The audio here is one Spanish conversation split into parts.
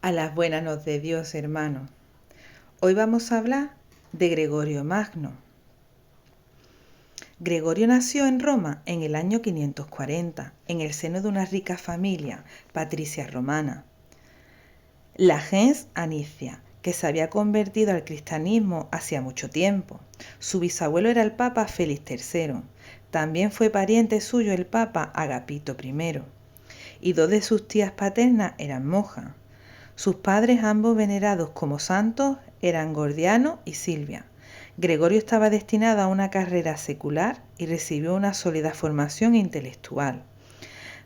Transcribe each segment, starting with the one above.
A las buenas nos de Dios, hermano. Hoy vamos a hablar de Gregorio Magno. Gregorio nació en Roma en el año 540, en el seno de una rica familia patricia romana. La gens Anicia, que se había convertido al cristianismo hacía mucho tiempo. Su bisabuelo era el Papa Félix III. También fue pariente suyo el Papa Agapito I. Y dos de sus tías paternas eran monjas. Sus padres, ambos venerados como santos, eran Gordiano y Silvia. Gregorio estaba destinado a una carrera secular y recibió una sólida formación intelectual.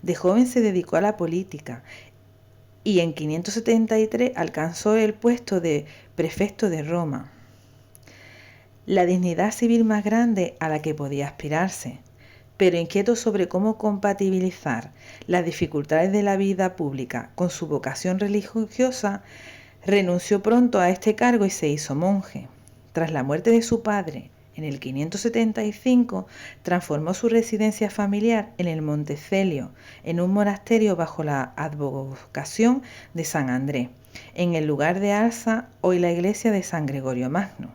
De joven se dedicó a la política y en 573 alcanzó el puesto de prefecto de Roma, la dignidad civil más grande a la que podía aspirarse. Pero inquieto sobre cómo compatibilizar las dificultades de la vida pública con su vocación religiosa, renunció pronto a este cargo y se hizo monje. Tras la muerte de su padre, en el 575, transformó su residencia familiar en el Monte Celio, en un monasterio bajo la advocación de San Andrés, en el lugar de Alza, hoy la iglesia de San Gregorio Magno.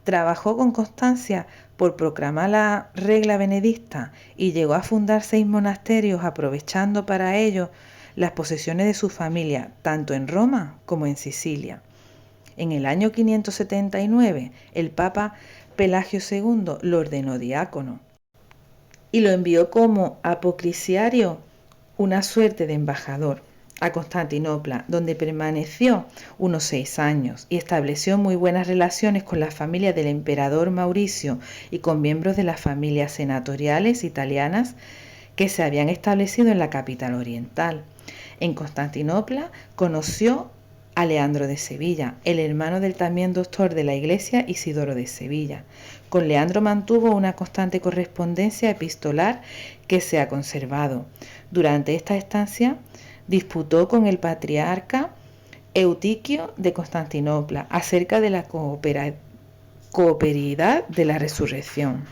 Trabajó con constancia por proclamar la regla benedicta y llegó a fundar 6 monasterios, aprovechando para ello las posesiones de su familia, tanto en Roma como en Sicilia. En el año 579, el Papa Pelagio II lo ordenó diácono y lo envió como apocrisiario, una suerte de embajador, a Constantinopla, donde permaneció unos 6 años y estableció muy buenas relaciones con la familia del emperador Mauricio y con miembros de las familias senatoriales italianas que se habían establecido en la capital oriental. En Constantinopla conoció a Leandro de Sevilla, el hermano del también doctor de la Iglesia Isidoro de Sevilla. Con Leandro mantuvo una constante correspondencia epistolar que se ha conservado. Durante esta estancia disputó con el patriarca Eutiquio de Constantinopla acerca de la cooperidad de la resurrección.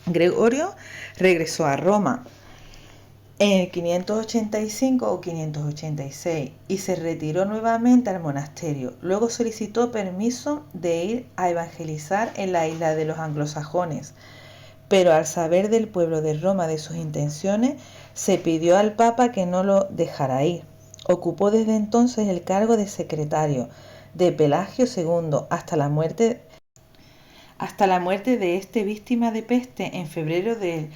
Gregorio regresó a Roma en el 585 o 586 y se retiró nuevamente al monasterio. Luego solicitó permiso de ir a evangelizar en la isla de los anglosajones, pero al saber del pueblo de Roma de sus intenciones, se pidió al Papa que no lo dejara ir. Ocupó desde entonces el cargo de secretario de Pelagio II hasta la muerte de este víctima de peste en febrero del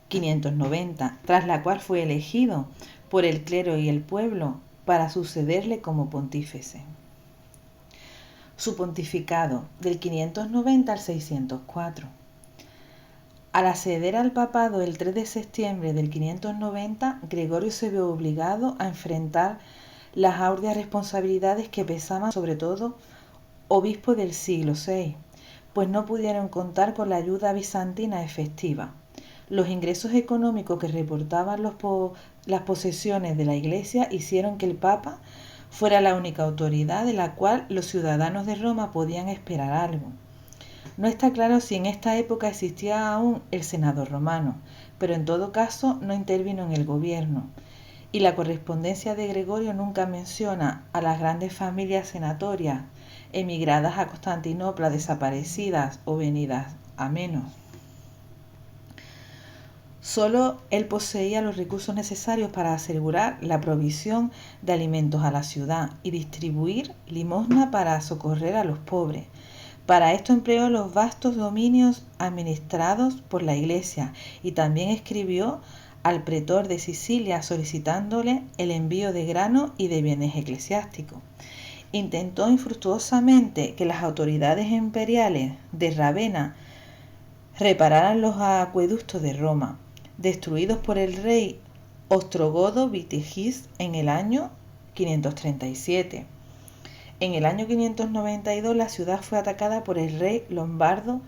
590, tras la cual fue elegido por el clero y el pueblo para sucederle como pontífice. Su pontificado del 590 al 604. Al acceder al papado el 3 de septiembre del 590, Gregorio se vio obligado a enfrentar las áureas responsabilidades que pesaban sobre todo obispo del siglo VI, pues no pudieron contar con la ayuda bizantina efectiva. Los ingresos económicos que reportaban las posesiones de la Iglesia hicieron que el Papa fuera la única autoridad de la cual los ciudadanos de Roma podían esperar algo. No está claro si en esta época existía aún el Senado romano, pero en todo caso no intervino en el gobierno. Y la correspondencia de Gregorio nunca menciona a las grandes familias senatorias emigradas a Constantinopla, desaparecidas o venidas a menos. Solo él poseía los recursos necesarios para asegurar la provisión de alimentos a la ciudad y distribuir limosna para socorrer a los pobres. Para esto empleó los vastos dominios administrados por la Iglesia y también escribió al pretor de Sicilia solicitándole el envío de grano y de bienes eclesiásticos. Intentó infructuosamente que las autoridades imperiales de Rávena repararan los acueductos de Roma, destruidos por el rey Ostrogodo Vitigis en el año 537. En el año 592 la ciudad fue atacada por el rey lombardo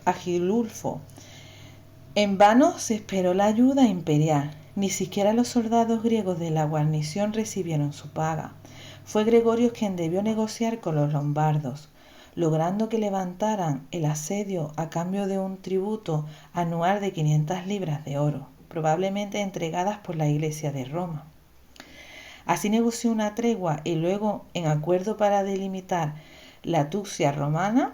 Agilulfo. En vano se esperó la ayuda imperial, ni siquiera los soldados griegos de la guarnición recibieron su paga. Fue Gregorio quien debió negociar con los lombardos, logrando que levantaran el asedio a cambio de un tributo anual de 500 libras de oro, probablemente entregadas por la Iglesia de Roma. Así negoció una tregua y luego, en acuerdo para delimitar la Tuxia romana,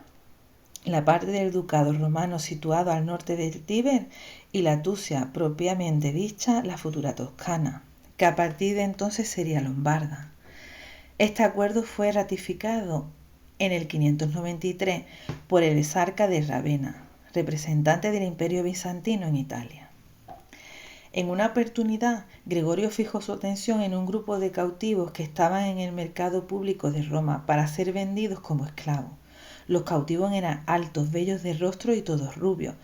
la parte del ducado romano situado al norte del Tíber, y la Tuxia propiamente dicha, la futura Toscana, que a partir de entonces sería lombarda. Este acuerdo fue ratificado en el 593 por el exarca de Ravenna, representante del Imperio bizantino en Italia. En una oportunidad, Gregorio fijó su atención en un grupo de cautivos que estaban en el mercado público de Roma para ser vendidos como esclavos. Los cautivos eran altos, bellos de rostro y todos rubios,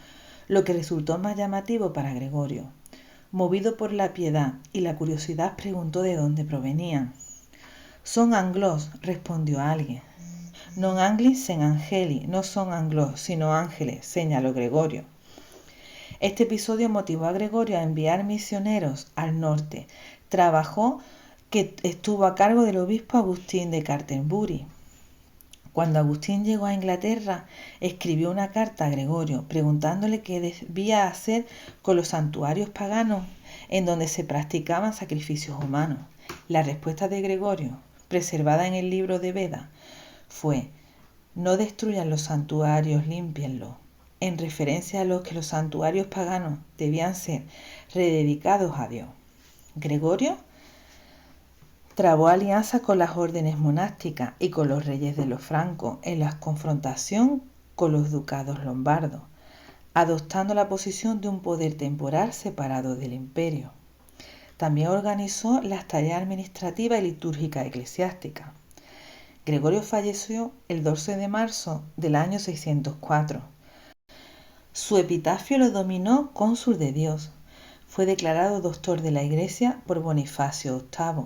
lo que resultó más llamativo para Gregorio. Movido por la piedad y la curiosidad, preguntó de dónde provenían. «Son anglos», respondió alguien. «Non anglis sen angeli», no son anglos, sino ángeles, señaló Gregorio. Este episodio motivó a Gregorio a enviar misioneros al norte, trabajo que estuvo a cargo del obispo Agustín de Canterbury. Cuando Agustín llegó a Inglaterra, escribió una carta a Gregorio preguntándole qué debía hacer con los santuarios paganos en donde se practicaban sacrificios humanos. La respuesta de Gregorio, preservada en el libro de Beda, fue: «No destruyan los santuarios, límpienlos», en referencia a los santuarios paganos debían ser rededicados a Dios. Gregorio trabó alianza con las órdenes monásticas y con los reyes de los francos en la confrontación con los ducados lombardos, adoptando la posición de un poder temporal separado del imperio. También organizó las tareas administrativas y litúrgicas eclesiásticas. Gregorio falleció el 12 de marzo del año 604. Su epitafio lo dominó cónsul de Dios. Fue declarado doctor de la Iglesia por Bonifacio VIII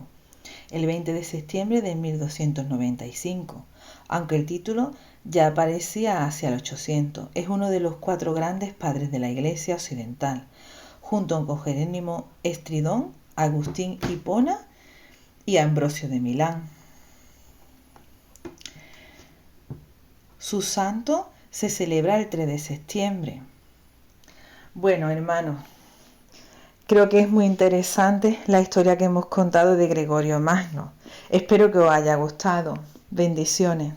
el 20 de septiembre de 1295, aunque el título ya aparecía hacia el 800. Es uno de los 4 grandes padres de la Iglesia occidental, junto con Jerónimo Estridón, Agustín Hipona y Ambrosio de Milán. Su santo se celebra el 3 de septiembre. Bueno, hermanos, creo que es muy interesante la historia que hemos contado de Gregorio Magno. Espero que os haya gustado. Bendiciones.